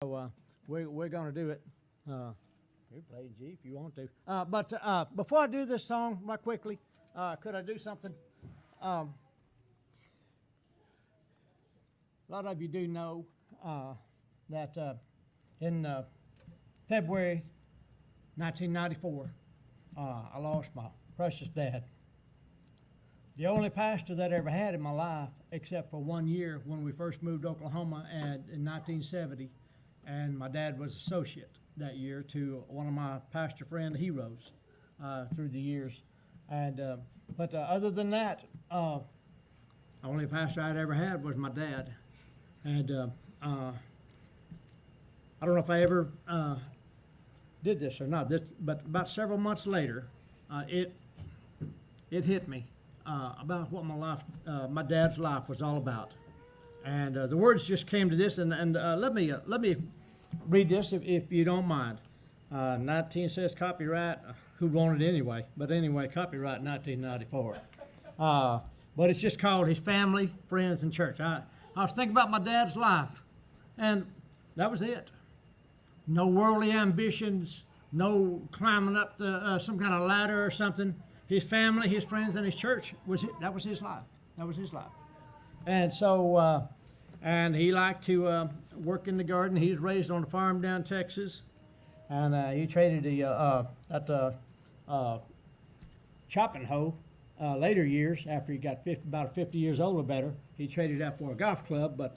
So we're going to do it. You play G if you want to. But before I do this song, right quickly, could I do something? A lot of you do know that in February 1994, I lost my precious dad. The only pastor that I ever had in my life, except for 1 year when we first moved to Oklahoma in 1970, and my dad was associate that year to one of my pastor friend heroes through the years. And but other than that, the only pastor I'd ever had was my dad. And I don't know if I ever did this or not, but about several months later, it hit me about what my dad's life was all about. And the words just came to this, and let me read this if you don't mind. 19 says copyright. Who wanted it anyway? But anyway, copyright 1994. But it's just called His Family, Friends, and Church. I was thinking about my dad's life, and that was it. No worldly ambitions, no climbing up some kind of ladder or something. His family, his friends, and his church that was his life. That was his life. And so, and he liked to work in the garden. He was raised on a farm down in Texas, and he traded at the chopping hoe later years after he got about 50 years old or better. He traded that for a golf club, but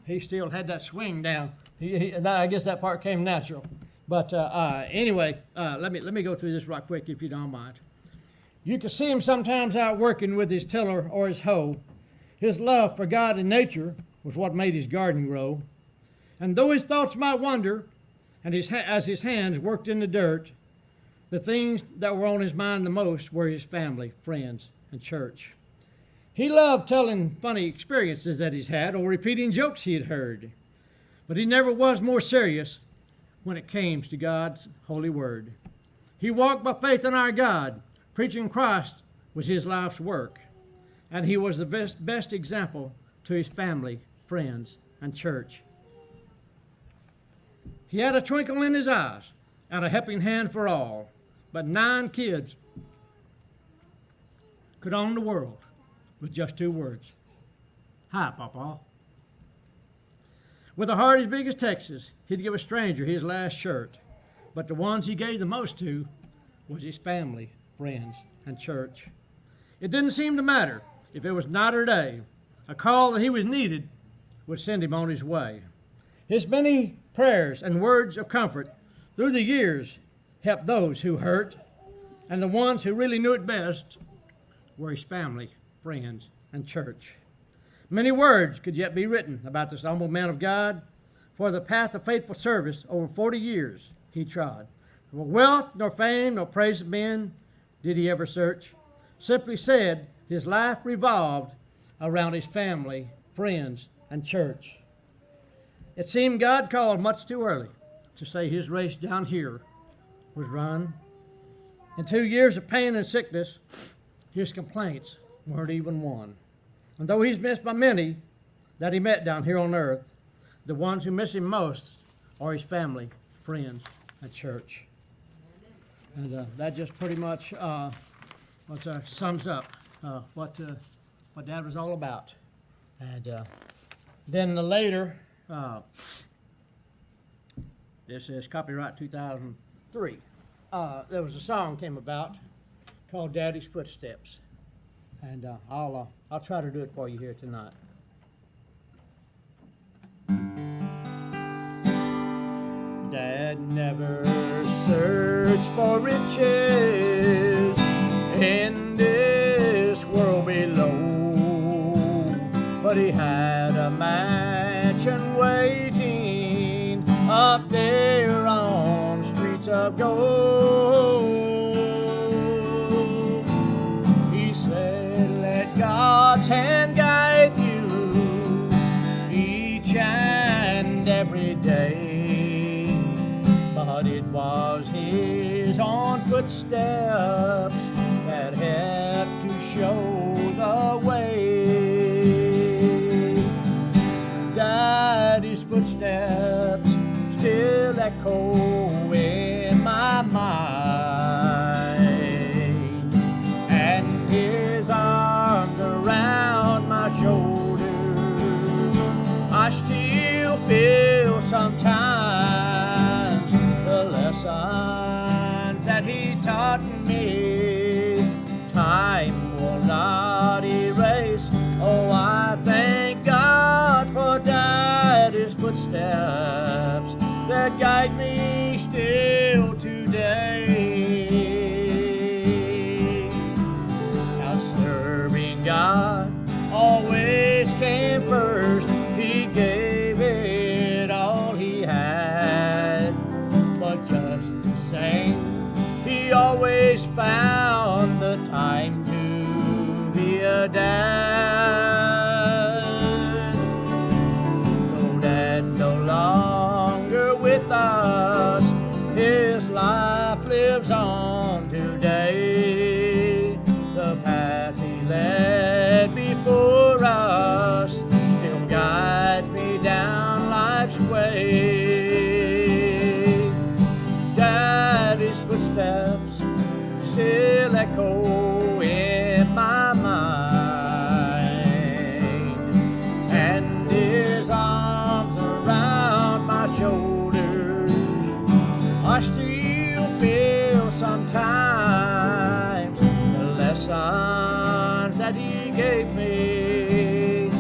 he still had that swing down. I guess that part came natural. But anyway, let me go through this right quick if you don't mind. You can see him sometimes out working with his tiller or his hoe. His love for God and nature was what made his garden grow. And though his thoughts might wander, and as his hands worked in the dirt, the things that were on his mind the most were his family, friends, and church. He loved telling funny experiences that he's had or repeating jokes he had heard. But he never was more serious when it came to God's holy word. He walked by faith in our God. Preaching Christ was his life's work, and he was the best example to his family, friends, and church. He had a twinkle in his eyes and a helping hand for all, but 9 kids could own the world with just 2 words. Hi, Papa. With a heart as big as Texas, he'd give a stranger his last shirt, but the ones he gave the most to was his family, friends, and church. It didn't seem to matter if it was night or day. A call that he was needed would send him on his way. His many prayers and words of comfort through the years helped those who hurt, and the ones who really knew it best were his family, friends, and church. Many words could yet be written about this humble man of God. For the path of faithful service over 40 years he trod. For wealth, nor fame, nor praise of men did he ever search. Simply said, his life revolved around his family, friends, and church. It seemed God called much too early to say his race down here was run. In 2 years of pain and sickness, his complaints weren't even one. And though he's missed by many that he met down here on earth, the ones who miss him most are his family, friends, and church. And that just pretty much sums up what Dad was all about. And then later, this is copyright 2003. There was a song came about called Daddy's Footsteps. And I'll try to do it for you here tonight. Dad never searched for riches in this world below, but he had a mansion waiting up there on streets of gold. He said, let God's hand guide you each and every day. But it was his own footsteps that helped to show the way. Daddy's footsteps echo in my mind, and his arms around my shoulders. I still feel sometimes the lessons that he taught me. Time will not erase. Oh, I thank God for Daddy's footsteps that guide me still today. Now serving God always came first. He gave it all he had, but just the same, he always found the time to be a dad. Though Dad's no longer with us, his life lives on today. The path he led before us still guides me down life's way. Daddy's footsteps still echo in my mind, and his arms around my shoulders. I still feel sometimes the lessons that he gave me.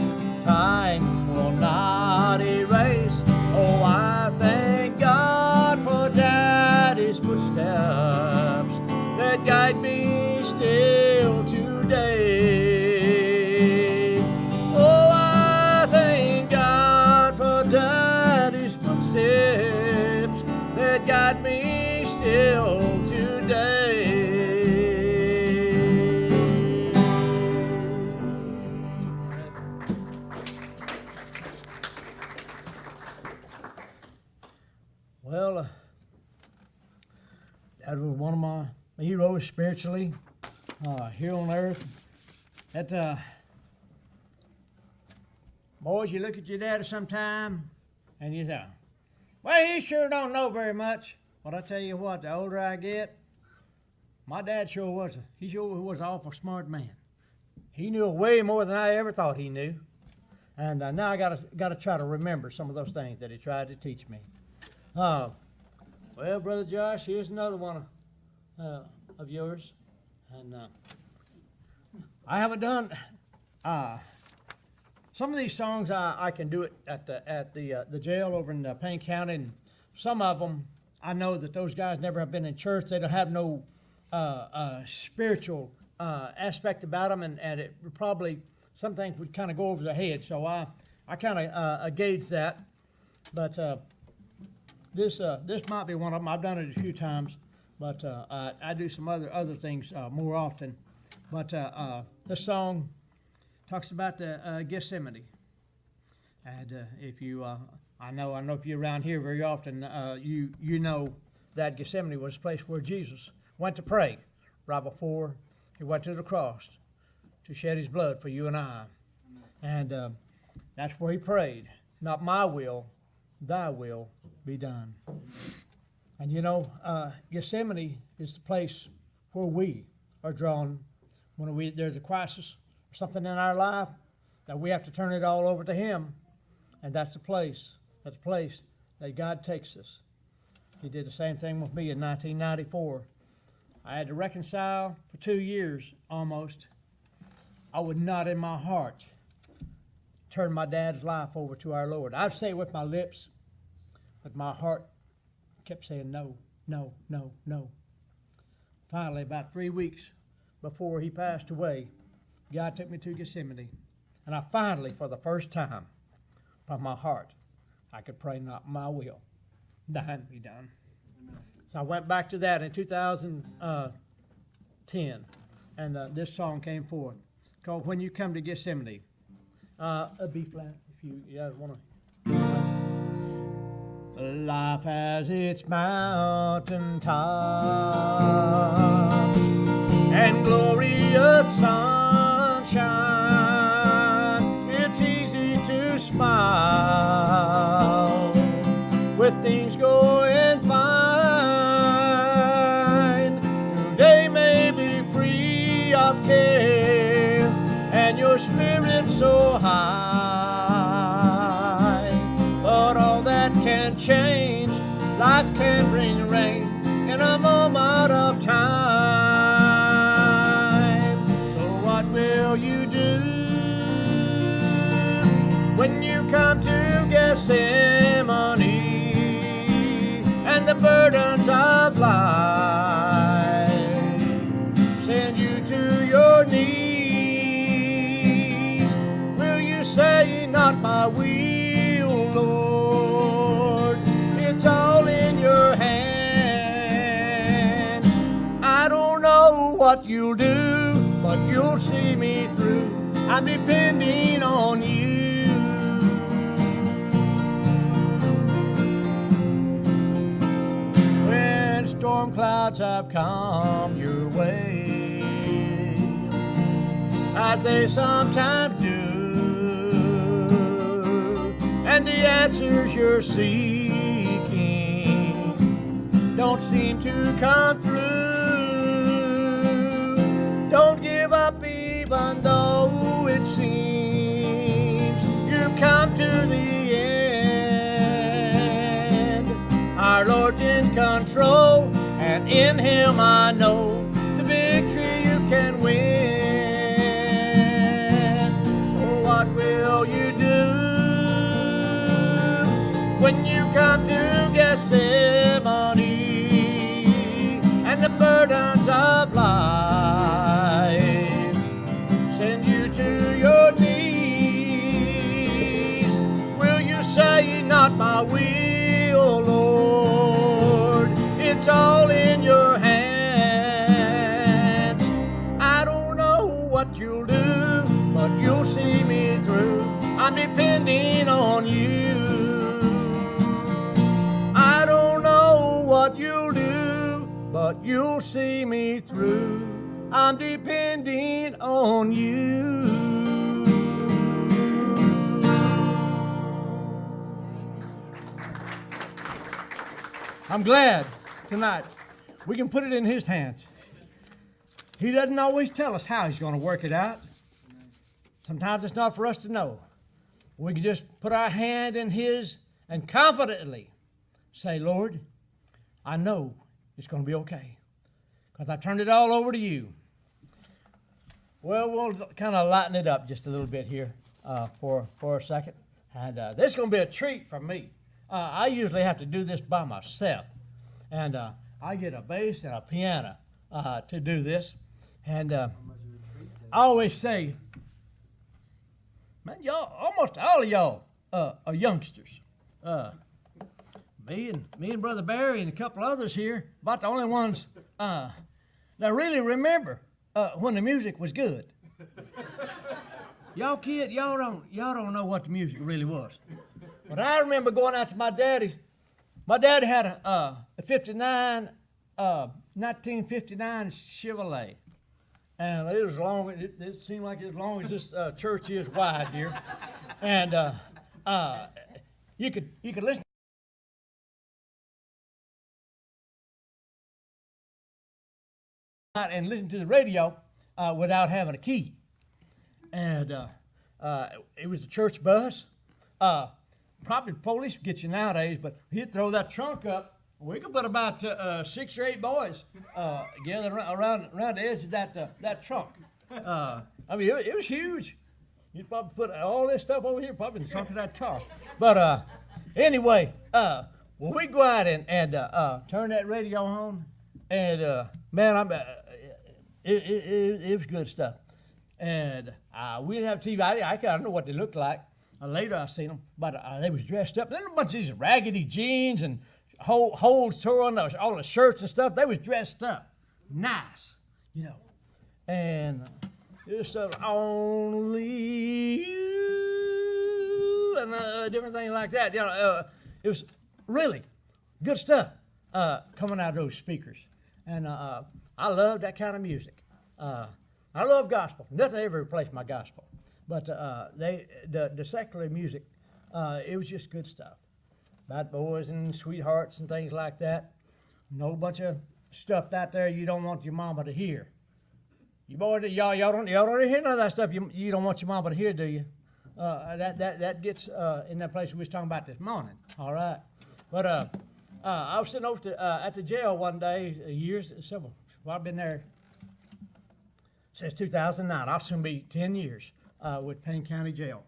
Time will not erase. Oh, I thank God for Daddy's footsteps that guide me still today. Oh, I thank God for Daddy's footsteps that guide me still today. Well, that was one of my heroes spiritually here on earth. That boys, you look at your daddy sometime and you say, well, he sure don't know very much. But I tell you what, the older I get, my dad sure was an awful smart man. He knew way more than I ever thought he knew. And now I gotta try to remember some of those things that he tried to teach me. Well, Brother Josh, here's another one of yours. And I haven't done some of these songs. I can do it at the jail over in Payne County, and some of them I know that those guys never have been in church. They don't have no spiritual aspect about them, and it would probably, some things would kind of go over their head. So I kind of gauge that. But this might be one of them. I've done it a few times, but I do some other things more often. But this song talks about the Gethsemane, and if you, I know if you're around here very often, you know that Gethsemane was a place where Jesus went to pray right before he went to the cross to shed his blood for you and I, and that's where he prayed, not my will, thy will be done. And you know, Gethsemane is the place where we are drawn when there's a crisis or something in our life that we have to turn it all over to him. And that's the place that God takes us. He did the same thing with me in 1994. I had to reconcile for 2 years almost. I would not in my heart turn my dad's life over to our Lord. I'd say it with my lips, but my heart kept saying no, no, no, no. Finally, about 3 weeks before he passed away, God took me to Gethsemane. And I finally, for the first time, from my heart, I could pray, not my will, thine be done. Amen. So I went back to that in 2010, and this song came forth called When You Come to Gethsemane. A B flat, if you guys want to. Life has its mountain tops and glorious sunshine. It's easy to smile with everything's going fine. Your day may be free of care, and your spirit's so high. But all that can change, life can bring rain in a moment of time. So what will you do when you come to Gethsemane and the burdens of life send you to your knees? Will you say, not my will, Lord, it's all in your hands? I don't know what you'll do, but you'll see me through. I'm depending on you. When storm clouds have come your way, as they sometimes do, and the answers you're seeking don't seem to come through, don't give up even though it seems you've come to the end. Our Lord's in control, and in Him I know the victory you can win. Oh, what will you do when you come to Gethsemane and the burdens of life send you to your knees? Will you say, not my will, Lord, it's all in your hands? I don't know what you'll do, but you'll see me through. I'm depending on you. I don't know what you'll do, but you'll see me through. I'm depending on you. I'm glad tonight we can put it in His hands. He doesn't always tell us how He's going to work it out. Sometimes it's not for us to know. We can just put our hand in His and confidently say, Lord, I know it's going to be okay because I turned it all over to you. Well, we'll kind of lighten it up just a little bit here for a second. And this is going to be a treat for me. I usually have to do this by myself. And I get a bass and a piano to do this. And I always say, man, y'all, almost all of y'all are youngsters. Me and Brother Barry and a couple others here, about the only ones that really remember when the music was good. Y'all kids, y'all don't know what the music really was. But I remember going out to my daddy. My daddy had a 1959 Chevrolet. And it was long, it seemed like as long as this church is wide here. And you could listen and listen to the radio without having a key. And it was a church bus. Probably the police would get you nowadays, but he'd throw that trunk up. We could put about 6 or 8 boys together around the edge of that trunk. I mean, it was huge. You'd probably put all this stuff over here, probably in the trunk of that car. But anyway, when we go out and turn that radio on, and man, it was good stuff. And we didn't have TV. I don't know what they looked like. Later I seen them, but they was dressed up. Then a bunch of these raggedy jeans and holes tore on all the shirts and stuff. They was dressed up, nice, you know. And it was only you and different things like that. You know, it was really good stuff coming out of those speakers. And I love that kind of music. I love gospel. Nothing ever replaced my gospel. But the secular music, it was just good stuff. about boys and sweethearts and things like that. No bunch of stuff out there you don't want your mama to hear. You boys, y'all don't hear none of that stuff you don't want your mama to hear, do you? That gets in that place we was talking about this morning. All right, but I was sitting over at the jail one day, several. Well, I've been there since 2009. I'll soon be 10 years with Payne County Jail.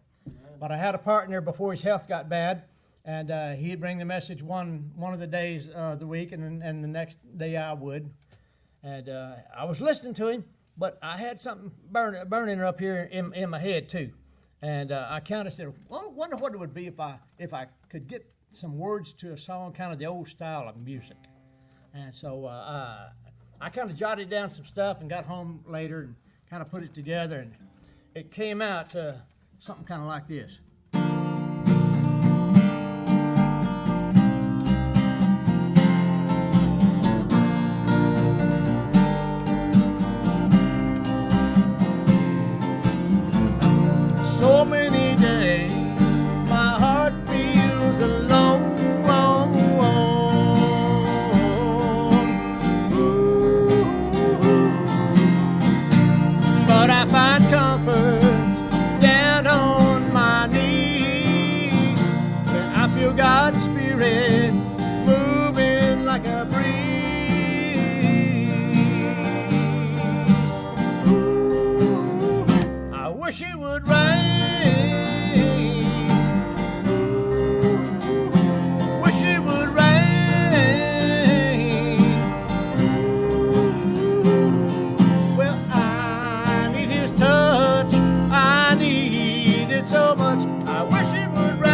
But I had a partner before his health got bad, and he'd bring the message one of the days of the week, and the next day I would. And I was listening to him, but I had something burning up here in my head too. And I kind of said, well, I wonder what it would be if I could get some words to a song, kind of the old style of music. And so I kind of jotted down some stuff and got home later and kind of put it together, and it came out to something kind of like this. So many days my heart feels alone. But I find comfort down on my knees, and I feel God's Spirit moving like a breeze. Ooh, I wish it would rain. Ooh, wish it would rain. Ooh, well, I need His touch. I need it so much. I wish it would rain.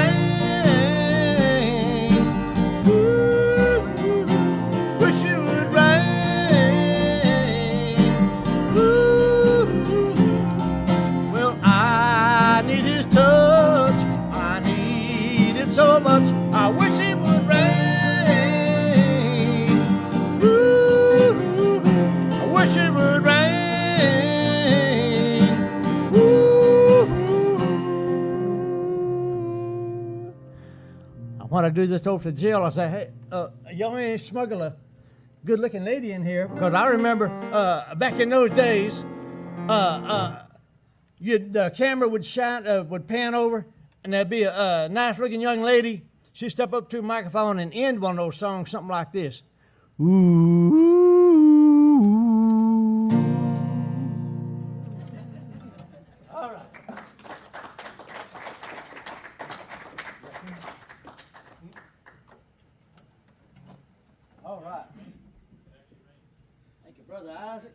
Ooh, wish it would rain. Ooh, well, I need His touch. I need it so much. I wish it would rain. Ooh, I wish it would rain. Ooh. When I do this over to jail, I say, hey, y'all ain't smuggle a good-looking lady in here, because I remember back in those days, the camera would shine, would pan over, and there'd be a nice-looking young lady. She'd step up to a microphone and end one of those songs, something like this. Ooh. All right. All right. Thank you, Brother Isaac.